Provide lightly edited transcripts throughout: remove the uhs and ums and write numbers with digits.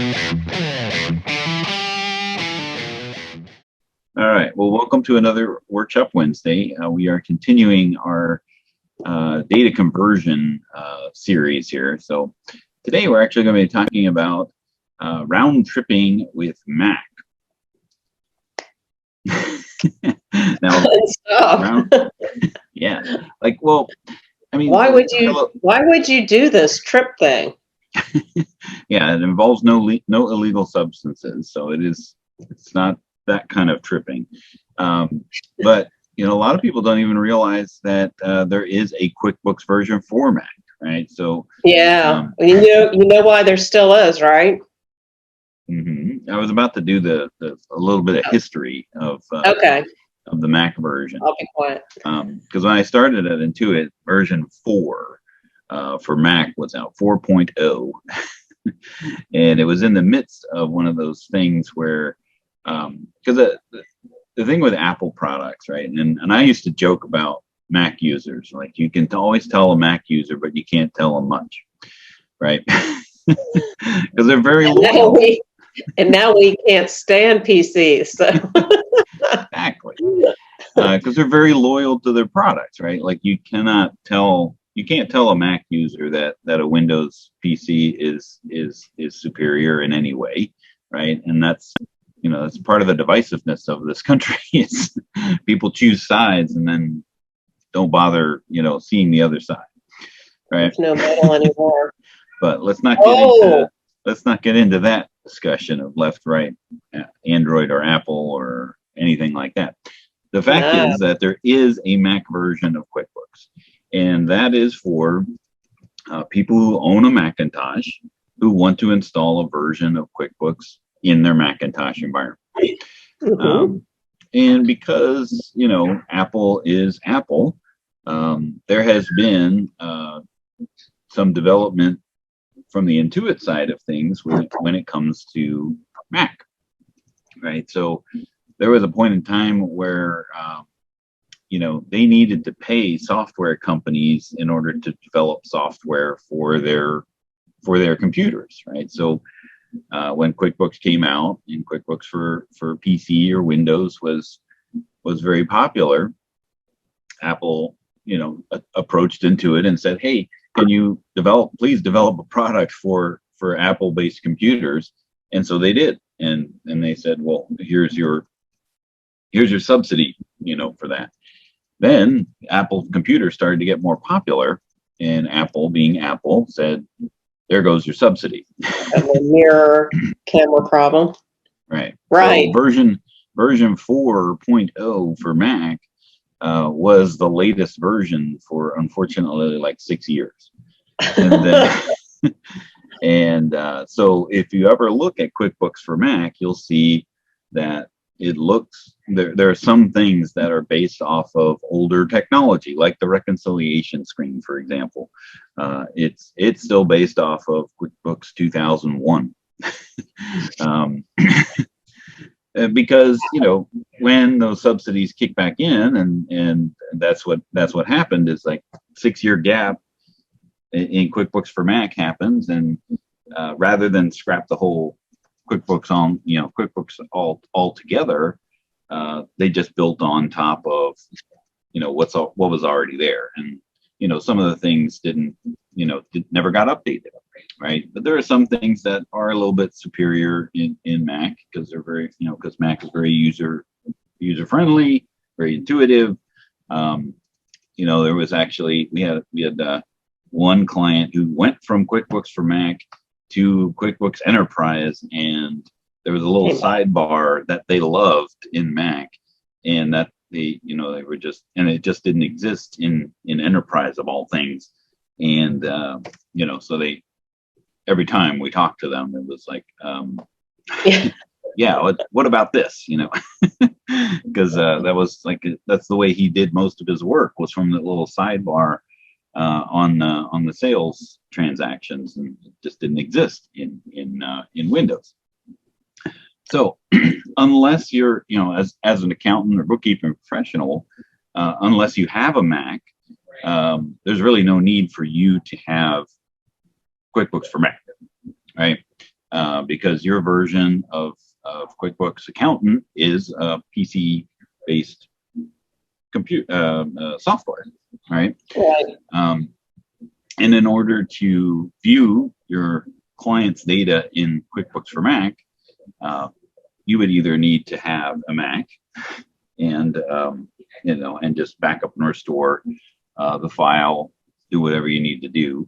All right. Well, welcome to another Workshop Wednesday. We are continuing our data conversion series here. So today we're actually going to be talking about round tripping with Mac. Now, yeah, like, well, I mean, why would you do this trip thing? Yeah, it involves no illegal substances, so it's not that kind of tripping. But a lot of people don't even realize that there is a QuickBooks version for Mac, right? So yeah, you know why there still is, right? I was about to do a little bit of history of the Mac version. I'll be quiet. Because when I started at Intuit, version 4 for Mac was out, 4.0. And it was in the midst of one of those things where, because the thing with Apple products, right? And I used to joke about Mac users, like you can always tell a Mac user, but you can't tell them much, right? Because they're very loyal. Now we can't stand PCs. So. Exactly. Because they're very loyal to their products, right? Like you can't tell a Mac user that a Windows PC is superior in any way, right? And that's that's part of the divisiveness of this country. Is people choose sides and then don't bother seeing the other side, right? There's no middle anymore. But let's not get into that discussion of left, right, Android or Apple or anything like that. The fact is that there is a Mac version of QuickBooks, and that is for people who own a Macintosh who want to install a version of QuickBooks in their Macintosh environment. And because Apple is Apple, there has been some development from the Intuit side of things when it comes to Mac, right? So there was a point in time where they needed to pay software companies in order to develop software for their computers, right? So when QuickBooks came out, and QuickBooks for PC or Windows was very popular, Apple approached Intuit and said, hey, can you please develop a product for Apple-based computers? And so they did, and they said, well, here's your subsidy for that. Then Apple computers started to get more popular, and Apple, being Apple, said, there goes your subsidy. A mirror camera problem. Right. So version 4.0 for Mac was the latest version for, unfortunately, like 6 years. And so if you ever look at QuickBooks for Mac, you'll see that it looks, there are some things that are based off of older technology, like the reconciliation screen, for example. It's still based off of QuickBooks 2001. Because when those subsidies kick back in, and that's what happened, is like 6-year gap in QuickBooks for Mac happens, and rather than scrap the whole QuickBooks all together, they just built on top of what was already there, and some of the things never got updated, right? But there are some things that are a little bit superior in Mac, because they're very because Mac is very user friendly, very intuitive. There was actually we had one client who went from QuickBooks for Mac to QuickBooks Enterprise, and there was a little sidebar that they loved in Mac, and that they were just, and it just didn't exist in Enterprise, of all things. And so they, every time we talked to them, it was like, yeah, what about this? Because that was like, that's the way he did most of his work, was from the little sidebar on the sales transactions, and it just didn't exist in Windows. So unless you're, as an accountant or bookkeeping professional, unless you have a Mac, there's really no need for you to have QuickBooks for Mac, right? because your version of QuickBooks Accountant is a PC-based software, right? Right. And in order to view your client's data in QuickBooks for Mac, you would either need to have a Mac and and just back up and restore the file, do whatever you need to do.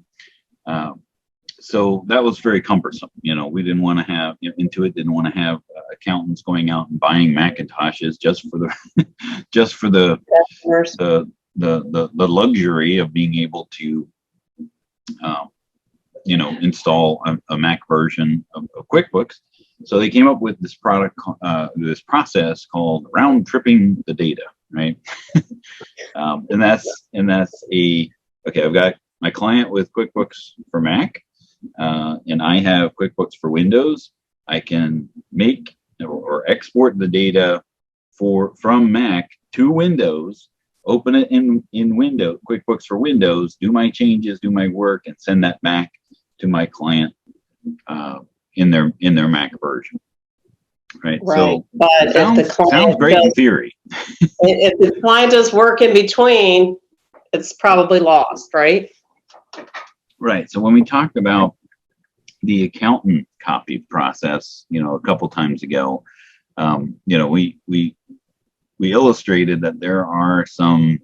So that was very cumbersome. We didn't want to have Intuit didn't want to have accountants going out and buying Macintoshes just for the the luxury of being able to install a Mac version of QuickBooks. So they came up with this process called round tripping the data, right? And that's okay. I've got my client with QuickBooks for Mac, and I have QuickBooks for Windows. I can make or export the data from Mac to Windows, open it in QuickBooks for Windows, do my changes, do my work, and send that back to my client in their Mac version. Right. So but if the client sounds great in theory. If the client does work in between, it's probably lost, right? Right. So when we talked about the accountant copy process, a couple times ago, we illustrated that there are some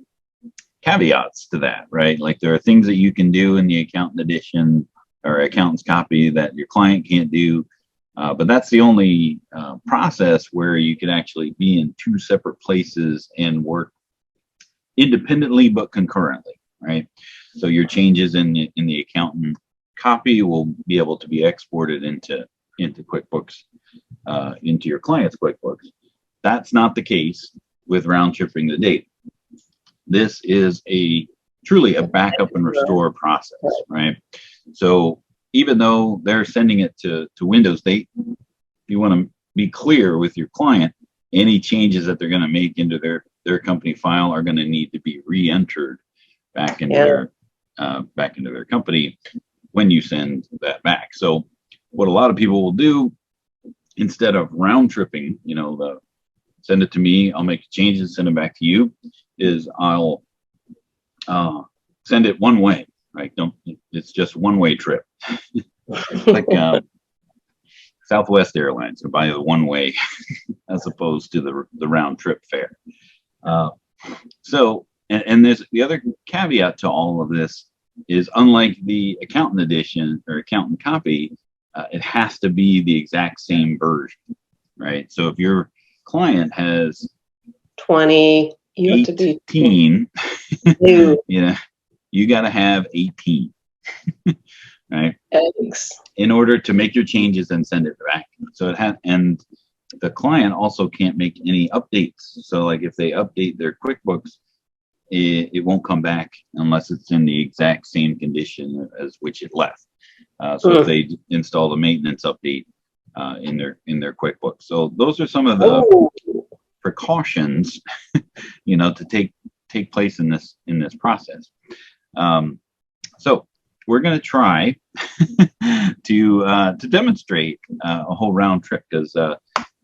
caveats to that, right? Like there are things that you can do in the accountant edition or accountant's copy that your client can't do. But that's the only process where you could actually be in two separate places and work independently but concurrently, right? So your changes in the accountant copy will be able to be exported into QuickBooks, into your client's QuickBooks. That's not the case with round tripping the data. This is truly a backup and restore process, right? So even though they're sending it to Windows, you want to be clear with your client, any changes that they're going to make into their company file are going to need to be re-entered back into their company when you send that back. So what a lot of people will do, instead of round tripping, send it to me, I'll make changes, send it back to you, is I'll send it one way. Right? It's just one-way trip. Like Southwest Airlines, or buy the one-way as opposed to the round trip fare. So there's the other caveat to all of this is, unlike the accountant edition or accountant copy, it has to be the exact same version, right? So if your client has 20, you 18, have to be you got to have 18, right? Eggs. In order to make your changes and send it back. So and the client also can't make any updates. So like if they update their QuickBooks, it won't come back unless it's in the exact same condition as which it left. So if they install the maintenance update in their QuickBooks. So those are some of the precautions, to take place in this process. So we're going to try to demonstrate a whole round trip, because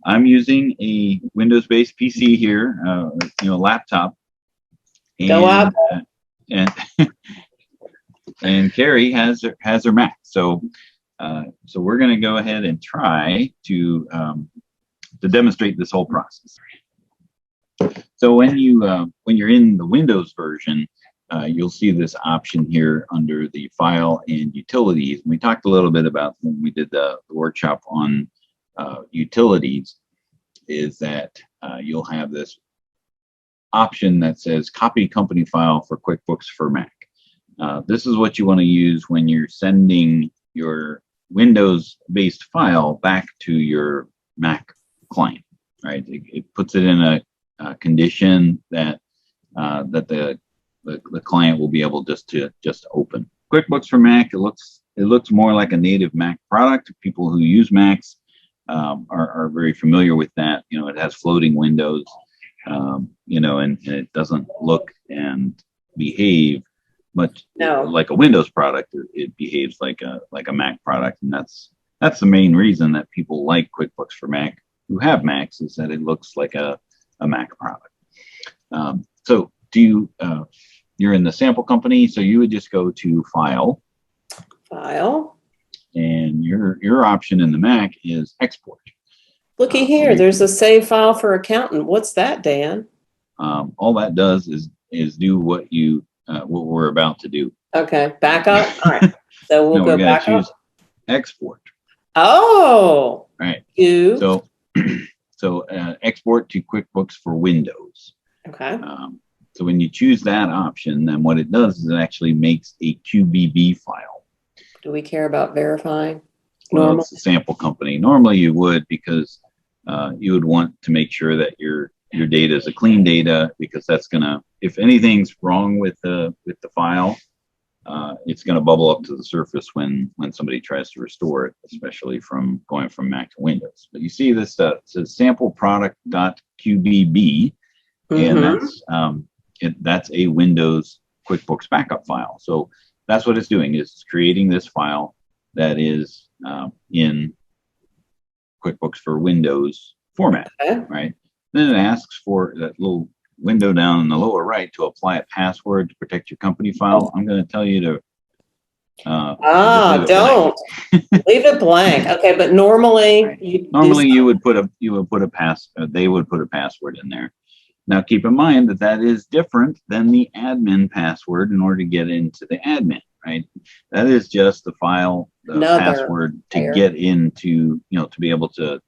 I'm using a Windows-based PC here, laptop, and and Carrie has her Mac. So we're going to go ahead and try to demonstrate this whole process. So when you're in the Windows version, you'll see this option here under the File and Utilities. We talked a little bit about when we did the workshop on utilities, is that you'll have this option that says Copy Company File for QuickBooks for Mac. This is what you want to use when you're sending your Windows-based file back to your Mac client, right? It puts it in a condition that the client will be able just to open. QuickBooks for Mac, it looks more like a native Mac product. People who use Macs are very familiar with that. It has floating windows, and it doesn't look and behave much like a Windows product. It behaves like a Mac product, and that's that's the main reason that people like QuickBooks for Mac who have Macs, is that it looks like a Mac product. So do you, you're in the sample company, so you would just go to File. File. And your option in the Mac is Export. Looky here, there's a save file for accountant. What's that, Dan? All that does is do what we're about to do. Okay, backup. All right, so we'll go back up. Export. Oh, right. So export to QuickBooks for Windows. Okay. So when you choose that option, then what it does is it actually makes a QBB file. Do we care about verifying? Well, it's a sample company. Normally you would, because you would want to make sure that your data is a clean data, because that's gonna, if anything's wrong with the file, it's gonna bubble up to the surface when somebody tries to restore it, especially from going from Mac to Windows. But you see this says sample product.qbb, and that's a Windows QuickBooks backup file. So that's what it's doing, is creating this file that is in QuickBooks for Windows format, right? Then it asks for that little window down in the lower right to apply a password to protect your company file. I'm going to tell you to don't leave it blank. Okay, but normally they would put a password in there. Now keep in mind that is different than the admin password in order to get into the admin, right? That is just the file password to get into, to be able to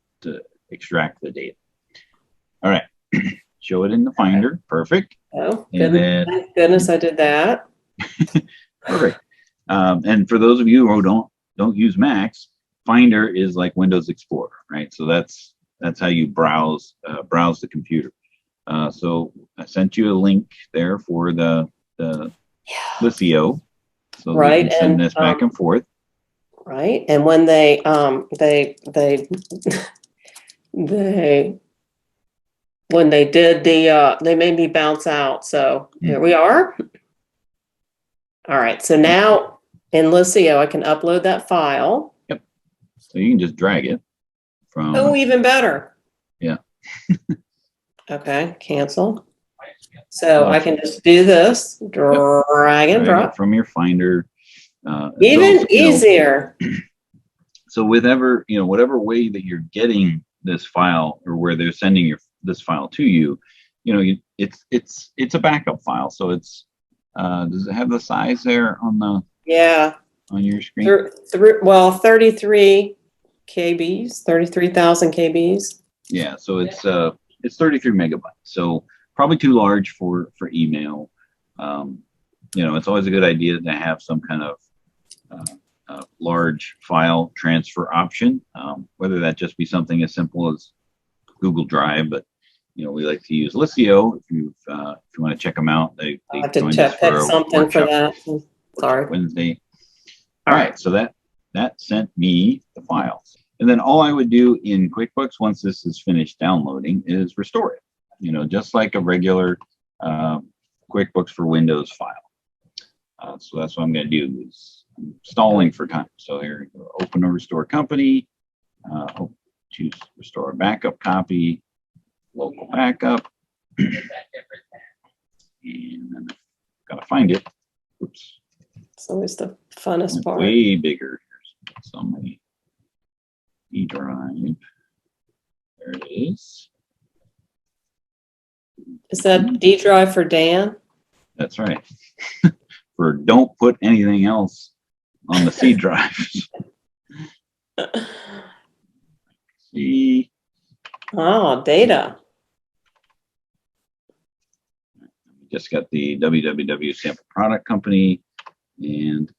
extract the data. All right. Show it in the Finder. Perfect. Oh, thank goodness I did that. Perfect. And for those of you who don't use Macs, Finder is like Windows Explorer, right? So that's how you browse the computer. So I sent you a link there for the Lisio, so right, we can send this back and forth. Right, and when they when they did they made me bounce out. So here we are. All right, so now in Lisio I can upload that file. Yep. So you can just drag it from. Oh, even better. Yeah. Okay, cancel. So I can just do this, drag and drop from your Finder. Even easier. So whatever way that you're getting this file, or where they're sending this file to you, it's a backup file. So it's does it have the size there on the on your screen? 33 KBs, 33,000 KBs. Yeah, so it's 33 megabytes. So probably too large for email. It's always a good idea to have some kind of large file transfer option, whether that just be something as simple as Google Drive, but we like to use Lisio. If you want to check them out, they have to check something for that. Sorry, Wednesday. All right, so that sent me the files, and then all I would do in QuickBooks once this is finished downloading is restore it. Just like a regular QuickBooks for Windows file. So that's what I'm going to do. Is stalling for time. So here, open a restore company, choose restore a backup copy, local backup, and then I've got to find it. Oops. It's always the funnest part. Way bigger. Here's somebody. E drive. There it is. Is that D drive for Dan? That's right. For don't put anything else on the C drive. C. Oh, data. Just got the www sample product company, and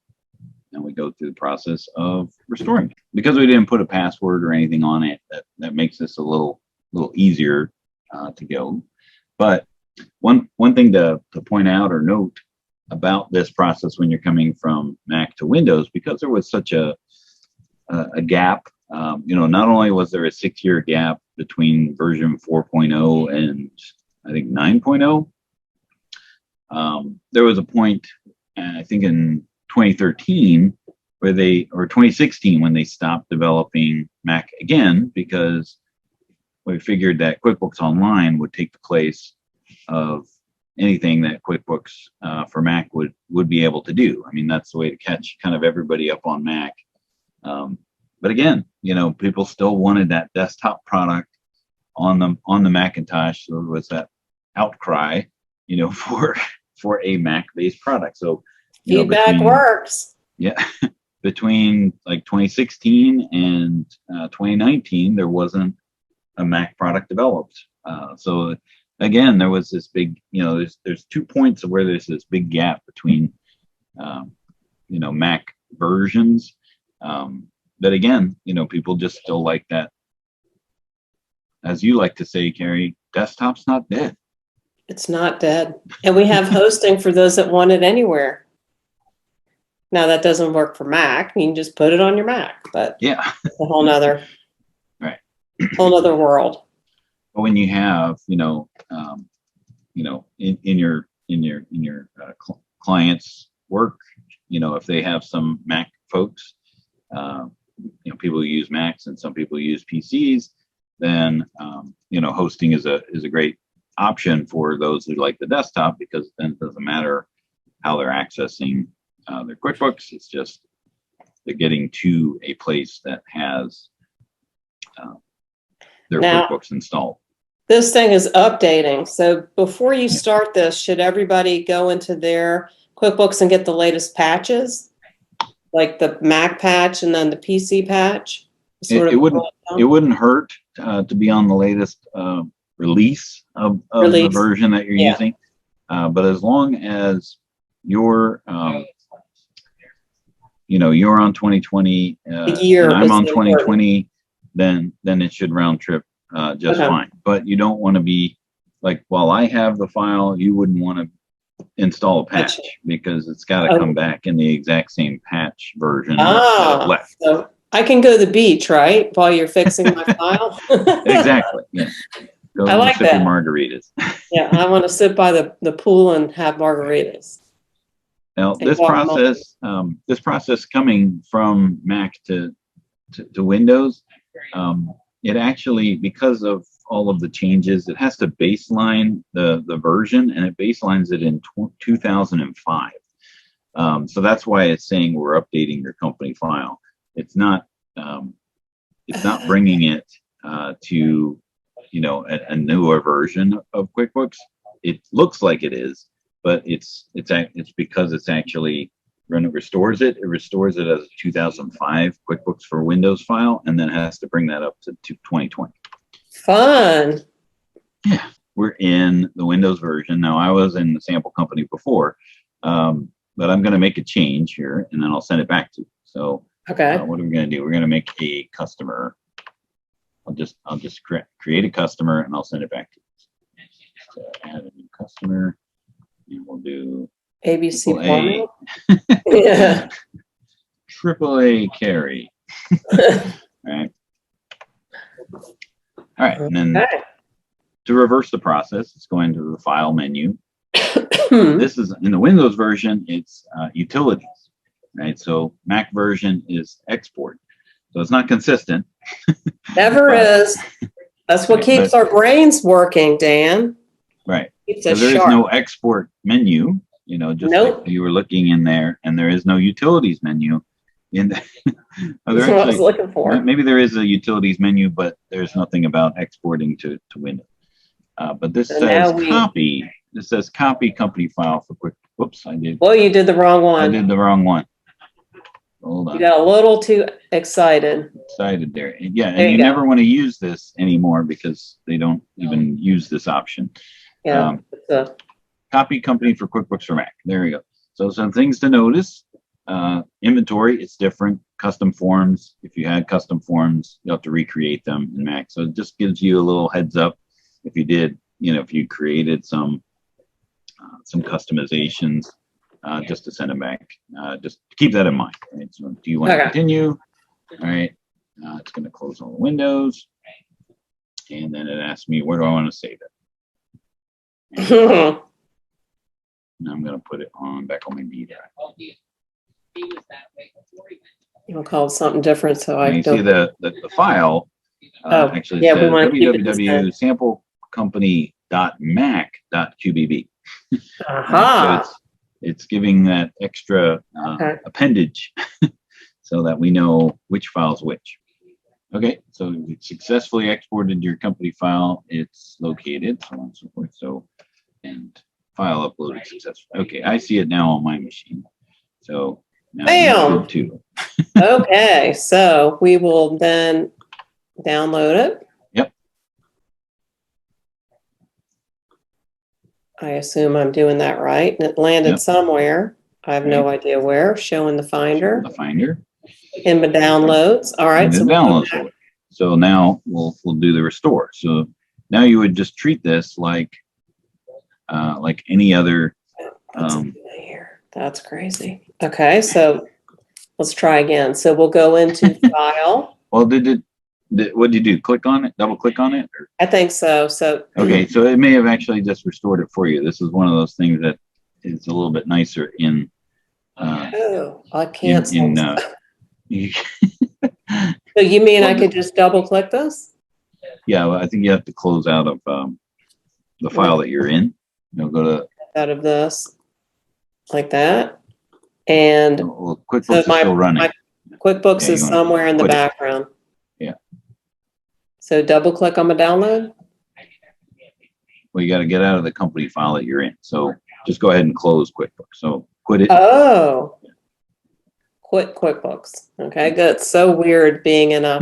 then we go through the process of restoring it. Because we didn't put a password or anything on it, that makes this a little easier to go. But one thing to point out or note about this process when you're coming from Mac to Windows, because there was such a gap, not only was there a 6-year gap between version 4.0 and I think 9.0, there was a point, I think in 2013, or 2016 when they stopped developing Mac again, because we figured that QuickBooks Online would take the place of anything that QuickBooks for Mac would be able to do. I mean, that's the way to catch kind of everybody up on Mac. But again, people still wanted that desktop product on the Macintosh. So there was that outcry, for a Mac-based product. So feedback works. Yeah, between like 2016 and 2019, there wasn't a Mac product developed. So again, there was this big, there's 2 points where there's this big gap between, Mac versions. But again, people just still like that. As you like to say, Carrie, desktop's not dead. It's not dead. And we have hosting for those that want it anywhere. Now that doesn't work for Mac. You can just put it on your Mac, but yeah, it's a whole nother, right, whole other world. But when you have, in your clients' work, if they have some Mac folks, people who use Macs and some people use PCs, then hosting is a great option for those who like the desktop, because then it doesn't matter how they're accessing their QuickBooks. It's just they're getting to a place that has their QuickBooks installed. This thing is updating. So before you start this, should everybody go into their QuickBooks and get the latest patches, like the Mac patch and then the PC patch? It wouldn't hurt to be on the latest release of the version that you're using. But as long as you're you're on 2020 and I'm on 2020, then it should round trip just fine. But you don't want to be like, while I have the file, you wouldn't want to install a patch, because it's got to come back in the exact same patch version that it left. So I can go to the beach, right, while you're fixing my file? Exactly. Yeah. Go I like sip that. your margaritas. Yeah, I want to sit by the pool and have margaritas. Now, this process coming from Mac to Windows, it actually, because of all of the changes, it has to baseline the version, and it baselines it in 2005. So that's why it's saying we're updating your company file. It's not bringing it to a newer version of QuickBooks. It looks like it is, but it's because it's actually, when it restores it as a 2005 QuickBooks for Windows file, and then it has to bring that up to 2020. Fun. Yeah, we're in the Windows version now. I was in the sample company before, but I'm going to make a change here, and then I'll send it back to you. So, okay, what are we going to do? We're going to make a customer. I'll just create a customer, and I'll send it back to you. So add a new customer, and we'll do ABC Plumbing. Yeah. AAA Carrie. All right. And then to reverse the process, it's going to the File menu. This is in the Windows version. It's Utilities, right? So Mac version is Export. So it's not consistent. Never is. That's what keeps our brains working, Dan. Right. So there is no export menu, just like you were looking in there, and there is no utilities menu in there. That's what I was looking for. Maybe there is a utilities menu, but there's nothing about exporting to Windows. But this says copy. This says copy company file for quick. Whoops, I did. Well, you did the wrong one. I did the wrong one. Hold on. You got a little too excited. Excited there. Yeah, and you never want to use this anymore, because they don't even use this option. Yeah. Copy company for QuickBooks for Mac. There we go. So some things to notice. Inventory, it's different. Custom forms. If you had custom forms, you'll have to recreate them in Mac. So it just gives you a little heads up if you did, if you created some customizations, just to send them back. Just keep that in mind. Right? So do you want to continue? All right. It's going to close all the windows. And then it asks me, where do I want to save it? And I'm going to put it back on my D drive. You'll call it something different, so I And you don't. see the file Oh, actually yeah, we says want to keep it the same. www.samplecompany.mac.qbb. Aha. So it's giving that extra Okay. appendage so that we know which file's which. Okay, so we successfully exported your company file. It's located, so on and so forth. So, and file uploaded successfully. Okay, I see it now on my machine. So now you Bam. should too. Okay, so we will then download it. Yep. I assume I'm doing that right. And it landed Yep. somewhere. I have no idea where. Showing the Finder. The Finder. In the downloads. All right. And So the downloads folder. So now we'll do the restore. So now you would just treat this like any other. That's crazy. Okay, so let's try again. So we'll go into File. Well, what did you do? Click on it? Double click on it? Or? I think so. So okay, so it may have actually just restored it for you. This is one of those things that is a little bit nicer in. Oh, I can't. So you mean I could just double click this? Yeah, well, I think you have to close out of the file that you're in. Go to out of this like that, and well, QuickBooks is still running. My QuickBooks is somewhere in the background. Yeah. So double click on the download. Well, you got to get out of the company file that you're in. So just go ahead and close QuickBooks. So quit it. Oh. Quit QuickBooks. Okay, good. So weird being in a.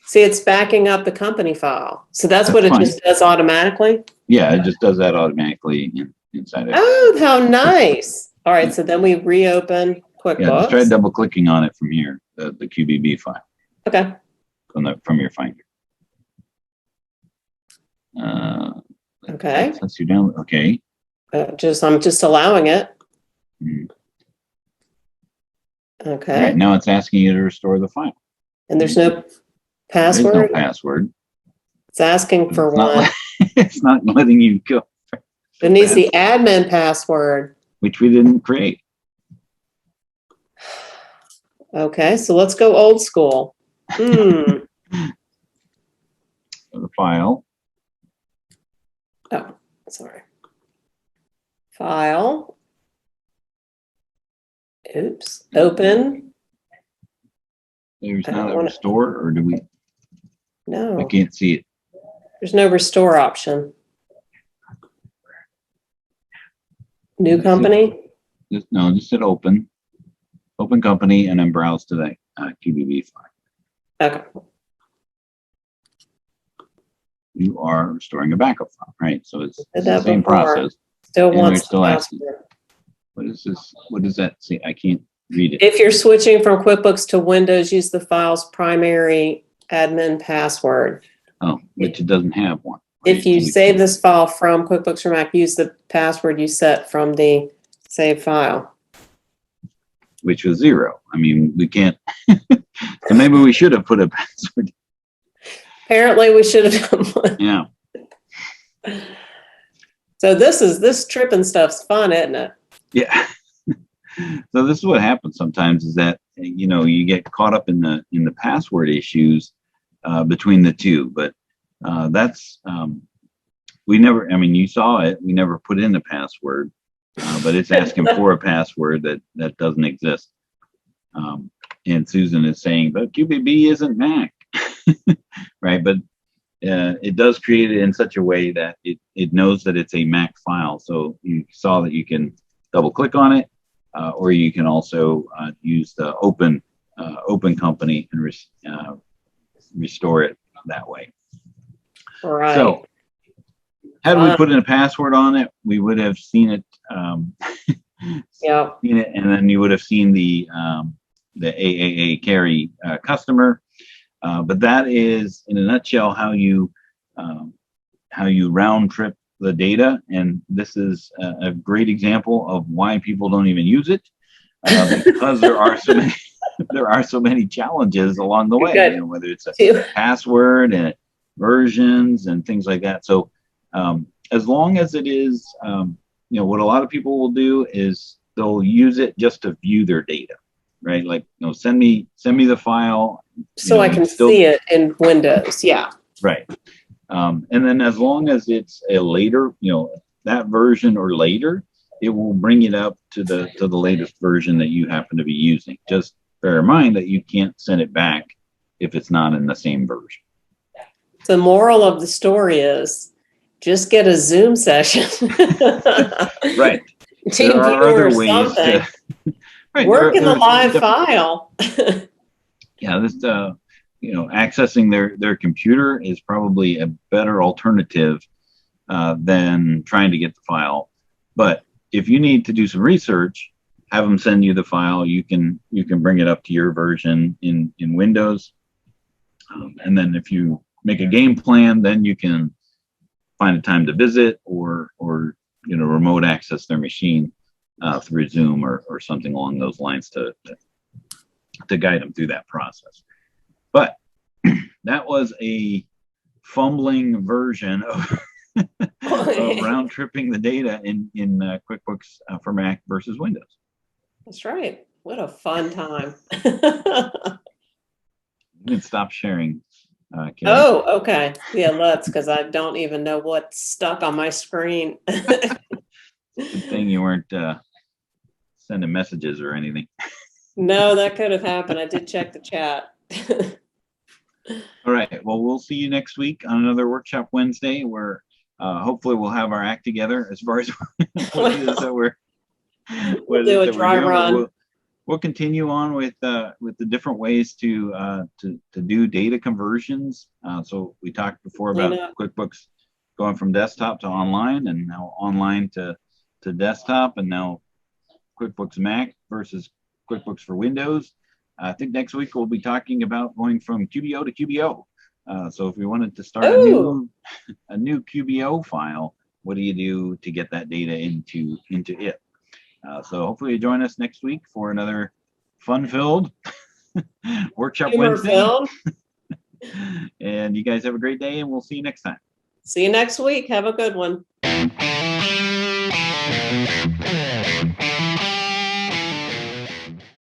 See, it's backing up the company file. So that's what it just does automatically? Yeah, it just does that automatically inside of it. Oh, how nice. All right, so then we reopen QuickBooks. Yeah, just try double clicking on it from here, the QBB file. Okay. From your Finder. Okay. Let's do down. Okay. I'm just allowing it. Mm. Okay. All right, now it's asking you to restore the file. And there's no password? There's no password. It's asking for one. It's not letting you go. It needs the admin password. Which we didn't create. Okay, so let's go old school. The file. Oh, sorry. File. Oops. Open. There's not a restore, or do we? No. I can't see it. There's no restore option. New company? Just hit open. Open company and then browse to the QBB file. Okay. You are restoring a backup file, right? So it's the before. same process. Still wants still asking. What is this? What does that say? I can't read it. If you're switching from QuickBooks to Windows, use the file's primary admin password. Oh, which it doesn't have one. Right? If you save this file from QuickBooks for Mac, use the password you set from the save file. Which was 0. I mean, we can't. So maybe we should have put a password. Apparently, we should have done one. Yeah. So this tripping stuff's fun, isn't it? Yeah. So this is what happens sometimes is that you get caught up in the password issues between the two, but that's we never. I mean, you saw it. We never put in the password, but it's asking for a password that doesn't exist. And Susan is saying, but QBB isn't Mac, right? But it does create it in such a way that it knows that it's a Mac file. So you saw that you can double click on it, or you can also use the open company and restore it that way. Right. So had we put in a password on it, we would have seen it. Yeah. Seen it, and then you would have seen the AAA Carrie customer. But that is, in a nutshell, how you round trip the data, and this is a great example of why people don't even use it, because there are so many challenges along the way. Whether it's a password and versions and things like that. So as long as it is, what a lot of people will do is they'll use it just to view their data. right? Like, send me the file. So I can see it in Windows. Yeah. Right. And then as long as it's a later, that version or later, it will bring it up to the latest version that you happen to be using. Just bear in mind that you can't send it back if it's not in the same version. The moral of the story is just get a Zoom session. Right. Team there are viewer other ways to right, work in the live file. Yeah, this accessing their computer is probably a better alternative than trying to get the file. But if you need to do some research, have them send you the file. You can bring it up to your version in Windows, and then if you make a game plan, then you can find a time to visit or remote access their machine through Zoom or something along those lines to guide them through that process. But that was a fumbling version of round tripping the data in QuickBooks for Mac versus Windows. That's right. What a fun time. You can stop sharing. Carrie. Oh, okay. Yeah, let's, because I don't even know what's stuck on my screen. Good thing you weren't sending messages or anything. No, that could have happened. I did check the chat. All right. Well, we'll see you next week on another Workshop Wednesday where hopefully we'll have our act together as far as what it is that we'll do a dry run. We'll continue on with the different ways to do data conversions. So we talked before about QuickBooks going from desktop to online, and now online to desktop, and now QuickBooks Mac versus QuickBooks for Windows. I think next week we'll be talking about going from QBO to QBO. So if we wanted to start a new QBO file, what do you do to get that data into it? So hopefully you join us next week for another fun-filled Workshop Wednesday. And you guys have a great day, and we'll see you next time. See you next week. Have a good one.